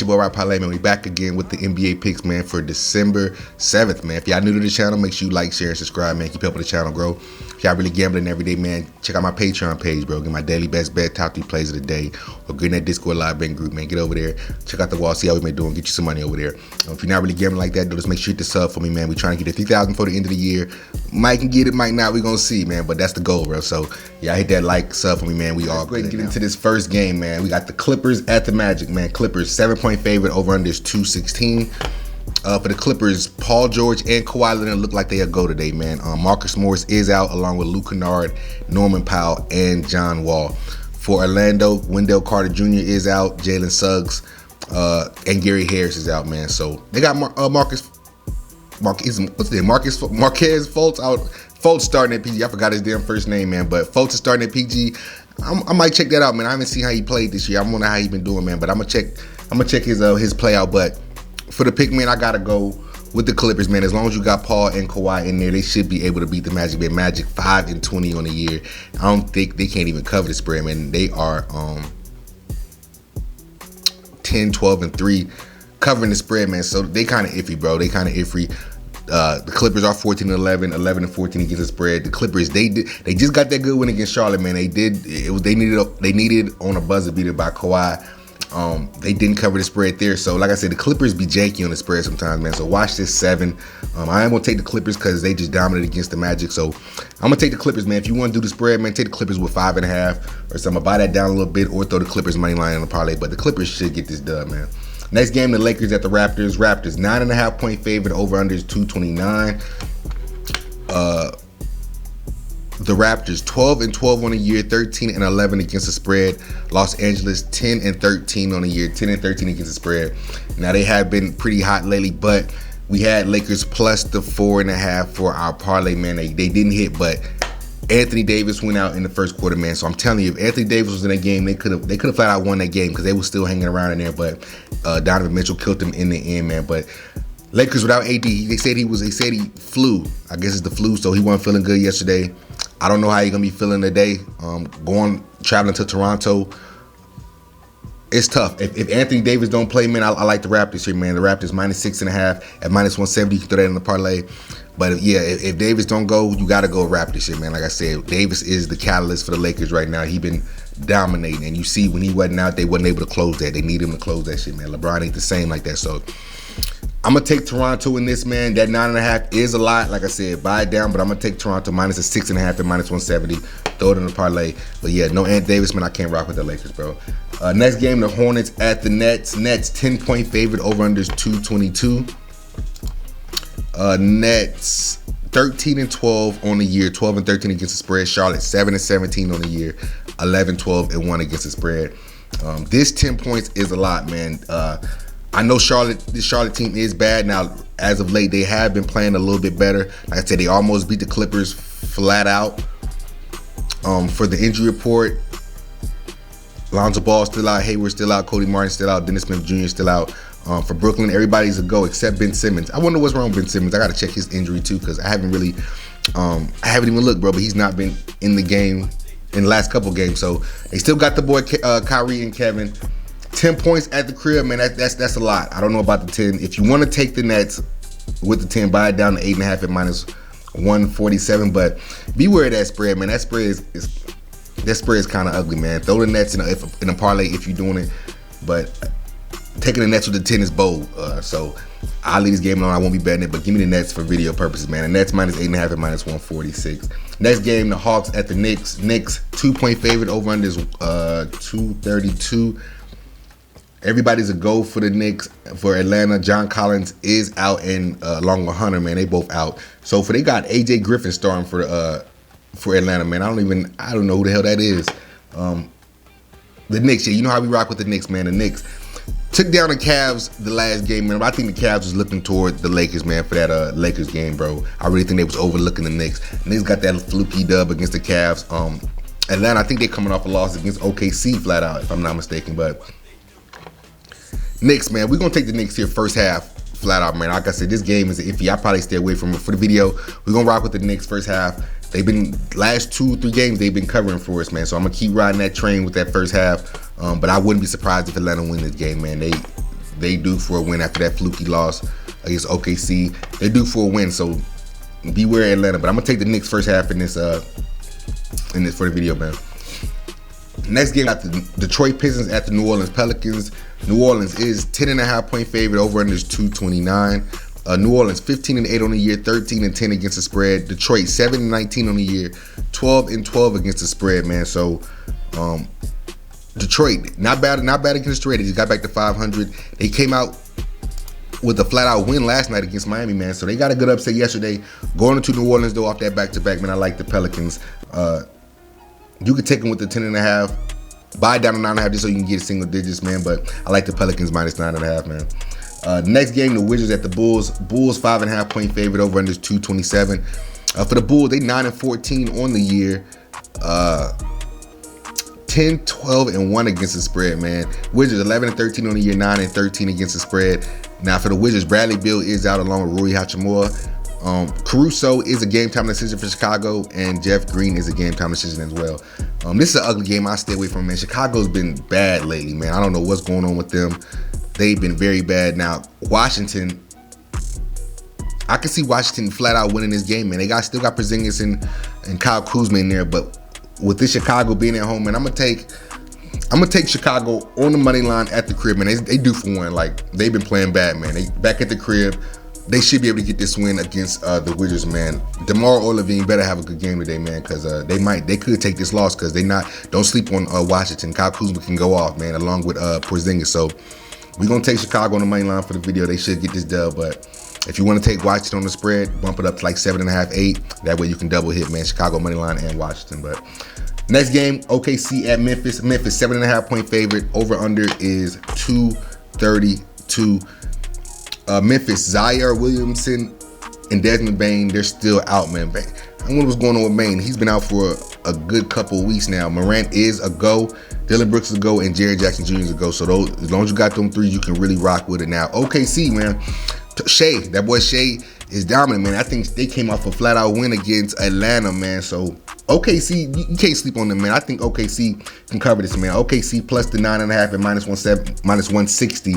it's your boy Right Parlay, man. We back again with the NBA picks, man, for December 7th, man. If y'all new to the channel, make sure you like, share, and subscribe, man. Keep helping the channel grow. If y'all really gambling every day, man, check out my Patreon page, bro. Get my daily best bet, top 3 plays of the day, or get in that Discord live betting group, man. Get over there, check out the wall, see how we been doing, get you some money over there. If you're not really gambling like that, though, just make sure you hit the sub for me, man. We trying to get to 3,000 for the end of the year. Might can get it, might not. We gonna see, man. But that's the goal, bro. So y'all hit that like, sub for me, man. We all great. Get into this first game, man. We got the Clippers at the Magic, man. Clippers 7-point favorite, over under is 216. For the Clippers, Paul George and Kawhi Leonard look like they'll go today, man. Marcus Morris is out, along with Luke Kennard, Norman Powell, and John Wall. For Orlando, Wendell Carter Jr. is out, Jalen Suggs, and Gary Harris is out, man. So they got Marquez Fultz out. Fultz starting at PG. I forgot his damn first name, man. But Fultz is starting at PG. I might check that out, man. I haven't seen how he played this year. I wonder how he been doing, man. But I'm gonna check his play out. But for the pick, man, I gotta go with the Clippers, man. As long as you got Paul and Kawhi in there, they should be able to beat the Magic, man. Magic 5-20 on the year. I don't think they can't even cover the spread, man. They are 10-12-3 covering the spread, man. So they kind of iffy, bro. They kind of iffy. The Clippers are 14-11, 11-14 against the spread. The Clippers, they just got that good win against Charlotte, man. They needed on a buzzer beater by Kawhi. They didn't cover the spread there. So like I said, the Clippers be janky on the spread sometimes, man. So watch this 7. I am gonna take the Clippers because they just dominated against the Magic. So I'm gonna take the Clippers, man. If you want to do the spread, man, take the Clippers with 5.5 or something. Buy that down a little bit or throw the Clippers money line on the parlay. But the Clippers should get this dub, man. Next game, the Lakers at the Raptors. Raptors 9.5-point favorite, over under is 229. The Raptors 12-12 on the year, 13-11 against the spread. Los Angeles 10-13 on the year, 10-13 against the spread. Now they have been pretty hot lately, but we had Lakers plus the 4.5 for our parlay, man. They didn't hit, but Anthony Davis went out in the first quarter, man. So I'm telling you, if Anthony Davis was in that game, they could have flat out won that game because they were still hanging around in there. But Donovan Mitchell killed them in the end, man. But Lakers without AD, they said he flew. I guess it's the flu, so he wasn't feeling good yesterday. I don't know how he's gonna be feeling today. Traveling to Toronto, it's tough. If Anthony Davis don't play, man, I like the Raptors here, man. The Raptors -6.5 at -170. You can throw that in the parlay. But if Davis don't go, you gotta go Raptors here, man. Like I said, Davis is the catalyst for the Lakers right now. He been dominating, and you see when he wasn't out, they wasn't able to close that. They need him to close that shit, man. LeBron ain't the same like that, so I'm gonna take Toronto in this, man. That 9.5 is a lot. Like I said, buy it down, but I'm gonna take Toronto -6.5 at -170. Throw it in the parlay. But yeah, no Ant Davis, man. I can't rock with the Lakers, bro. Next game, the Hornets at the Nets. Nets 10-point favorite, over under is 222. Nets 13-12 on the year, 12-13 against the spread. Charlotte 7-17 on the year, 11-12-1 against the spread. This 10 points is a lot, man. I know this Charlotte team is bad. Now, as of late, they have been playing a little bit better. Like I said, they almost beat the Clippers flat out. For the injury report, Lonzo Ball still out, Hayward still out, Cody Martin still out, Dennis Smith Jr. still out. For Brooklyn, everybody's a go except Ben Simmons. I wonder what's wrong with Ben Simmons. I got to check his injury too, because I haven't even looked, bro. But he's not been in the game in the last couple games. So they still got the boy Kyrie and Kevin. 10 points at the crib, man. That's a lot. I don't know about the 10. If you want to take the Nets with the 10, buy it down to 8.5 at -147. But beware of that spread, man. That spread is kind of ugly, man. Throw the Nets in a parlay if you're doing it, but taking the Nets with the 10 is bold. So I'll leave this game alone. I won't be betting it, but give me the Nets for video purposes, man. The Nets -8.5 at -146. Next game, the Hawks at the Knicks. Knicks 2-point favorite, over under is 232. Everybody's a go for the Knicks. For Atlanta, John Collins is out, and along with Hunter, man, they both out. So they got AJ Griffin starting for Atlanta, man. I don't know who the hell that is. The Knicks, yeah, you know how we rock with the Knicks, man. The Knicks took down the Cavs the last game, man. I think the Cavs was looking toward the Lakers, man, for that Lakers game, bro. I really think they was overlooking the Knicks. Knicks got that fluky dub against the Cavs. Atlanta, I think they're coming off a loss against OKC flat out, if I'm not mistaken, but Knicks, man, we're going to take the Knicks here first half flat out, man. Like I said, this game is iffy. I probably stay away from it. For the video, we're going to rock with the Knicks first half. They've been, last 2-3 games, they've been covering for us, man. So I'm going to keep riding that train with that first half. But I wouldn't be surprised if Atlanta win this game, man. they due for a win after that fluky loss against OKC. They due for a win, so beware Atlanta. But I'm gonna take the Knicks first half in this for the video, man. Next game, got the Detroit Pistons at the New Orleans Pelicans. New Orleans is 10.5-point favorite. Over under is 229. New Orleans 15-8 on the year, 13-10 against the spread. Detroit 7-19 on the year, 12-12 against the spread, man. So Detroit not bad against the spread. They just got back to 500. They came out with a flat-out win last night against Miami, man. So they got a good upset yesterday. Going into New Orleans though off that back-to-back, man. I like the Pelicans. You could take them with the 10.5. Buy down to 9.5 just so you can get single digits, man. But I like the Pelicans minus 9.5, man. Next game, the Wizards at the Bulls. Bulls 5.5-point favorite. Over under is 227. For the Bulls, they 9-14 on the year. 10-12-1 against the spread, man. Wizards 11-13 on the year, 9-13 against the spread. Now for the Wizards, Bradley Beal is out along with Rui Hachimura. Caruso is a game time decision for Chicago, and Jeff Green is a game time decision as well. This is an ugly game I stay away from, man. Chicago's been bad lately, man. I don't know what's going on with them. They've been very bad. Now Washington, I can see Washington flat out winning this game, man. They still got Porzingis and Kyle Kuzma in there, but with this Chicago being at home, man, I'm gonna take Chicago on the money line at the crib, man. They do for one. Like, they've been playing bad, man. They back at the crib. They should be able to get this win against the Wizards, man. DeMar Olivine better have a good game today, man, because they could take this loss because don't sleep on Washington. Kyle Kuzma can go off, man, along with Porzingis. So we're gonna take Chicago on the money line for the video. They should get this dub, but if you want to take Washington on the spread, bump it up to like 7.5, 8. That way you can double hit, man. Chicago money line and Washington. But next game, OKC at Memphis. Memphis 7.5-point favorite. Over under is 232. Memphis, Zaire Williamson and Desmond Bane, they're still out, man. I wonder what's going on with Bane. He's been out for a good couple of weeks now. Morant is a go, Dillon Brooks is a go, and Jaren Jackson Jr. is a go. So as long as you got them three, you can really rock with it. Now OKC, man, Shea, that boy Shea is dominant, man. I think they came off a flat-out win against Atlanta, man. So OKC, you can't sleep on them, man. I think OKC can cover this, man. OKC plus the 9.5 and minus 160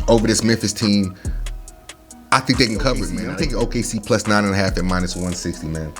over this Memphis team. I think they can cover it, man. I'm taking OKC plus 9.5 and minus 160, man.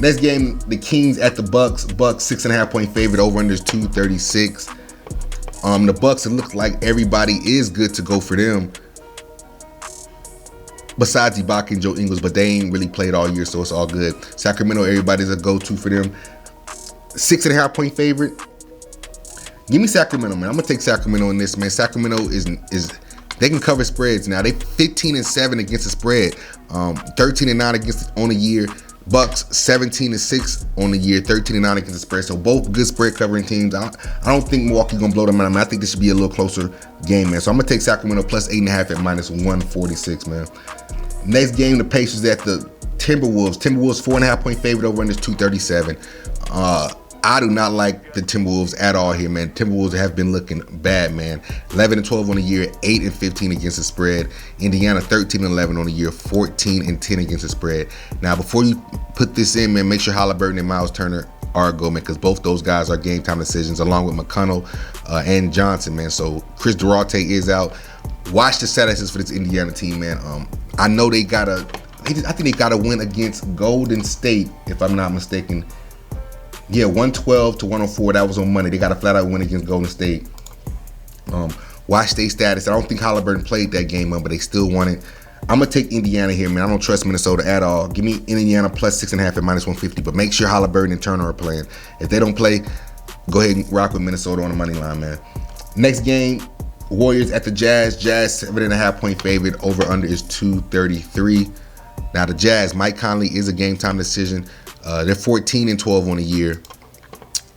Next game, the Kings at the Bucks. Bucks 6.5-point favorite. Over under is 236. The Bucks, it looks like everybody is good to go for them, besides Ibaka and Joe Ingles, but they ain't really played all year, so it's all good. Sacramento, everybody's a go-to for them. 6.5-point favorite. Give me Sacramento, man. I'm gonna take Sacramento in this, man. Sacramento is they can cover spreads now. They 15-7 against the spread, 13-9 against on the year. Bucks 17-6 on the year, 13-9 against the spread. So both good spread covering teams. I don't think Milwaukee gonna blow them out. I mean, I think this should be a little closer game, man. So I'm gonna take Sacramento plus 8.5 at minus 146, man. Next game, the Pacers at the Timberwolves. Timberwolves 4.5-point favorite. Over under is 237. I do not like the Timberwolves at all here, man. Timberwolves have been looking bad, man. 11-12 on the year, 8-15 against the spread. Indiana 13-11 on the year, 14-10 against the spread. Now, before you put this in, man, make sure Haliburton and Miles Turner are a go, man, because both those guys are game time decisions, along with McConnell and Johnson, man. So Chris Duarte is out. Watch the statuses for this Indiana team, man. I know I think they gotta win against Golden State, if I'm not mistaken. Yeah, 112-104. That was on Monday. They got a flat-out win against Golden State. Watch their status. I don't think Haliburton played that game, but they still won it. I'm going to take Indiana here, man. I don't trust Minnesota at all. Give me Indiana plus 6.5 at minus 150, but make sure Haliburton and Turner are playing. If they don't play, go ahead and rock with Minnesota on the money line, man. Next game, Warriors at the Jazz. Jazz 7.5-point favorite. Over under is 233. Now the Jazz, Mike Conley is a game time decision. They're 14-12 on the year.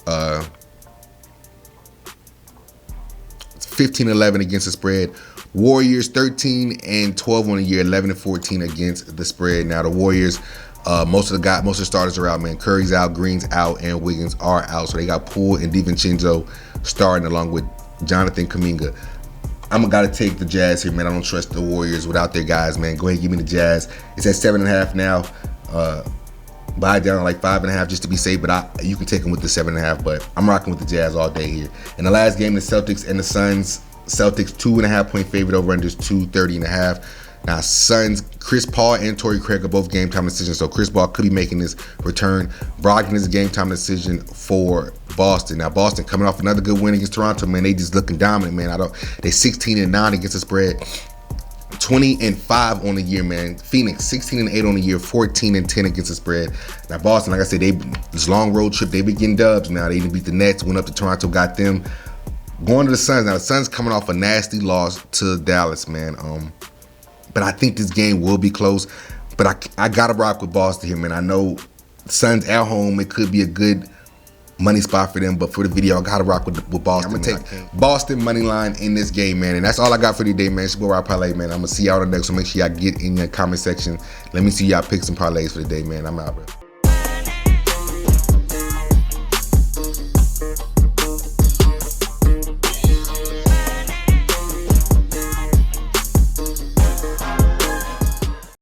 15-11 against the spread. Warriors 13-12 on the year, 11-14 against the spread. Now the Warriors, most of the starters are out, man. Curry's out, Green's out, and Wiggins are out. So they got Poole and DiVincenzo starting along with Jonathan Kuminga. I'm gotta take the Jazz here, man. I don't trust the Warriors without their guys, man. Go ahead, give me the Jazz. It's at 7.5 now. Buy down to like 5.5 just to be safe, but you can take them with the 7.5. But I'm rocking with the Jazz all day here. In the last game, the Celtics and the Suns. Celtics 2.5 point favorite over unders 230.5. Now Suns, Chris Paul and Torrey Craig are both game time decisions, so Chris Paul could be making this return. Brogdon is a game time decision for Boston. Now Boston coming off another good win against Toronto, man. They just looking dominant, man. They 16-9 against the spread. 20-5 on the year, man. Phoenix 16-8 on the year, 14-10 against the spread. Now Boston, like I said, this long road trip, they been getting dubs. Now they didn't beat the Nets, went up to Toronto, got them. Going to the Suns. Now the Suns coming off a nasty loss to Dallas, man. But I think this game will be close. But I gotta rock with Boston here, man. I know Suns at home, it could be a good money spot for them, but for the video, I gotta rock with Boston. I'm gonna take Boston money line in this game, man. And that's all I got for today, man. It's your boy Right Parlay, man. I'm gonna see y'all on the next, so make sure y'all get in the comment section. Let me see y'all picks and parlays for the day, man. I'm out, bro.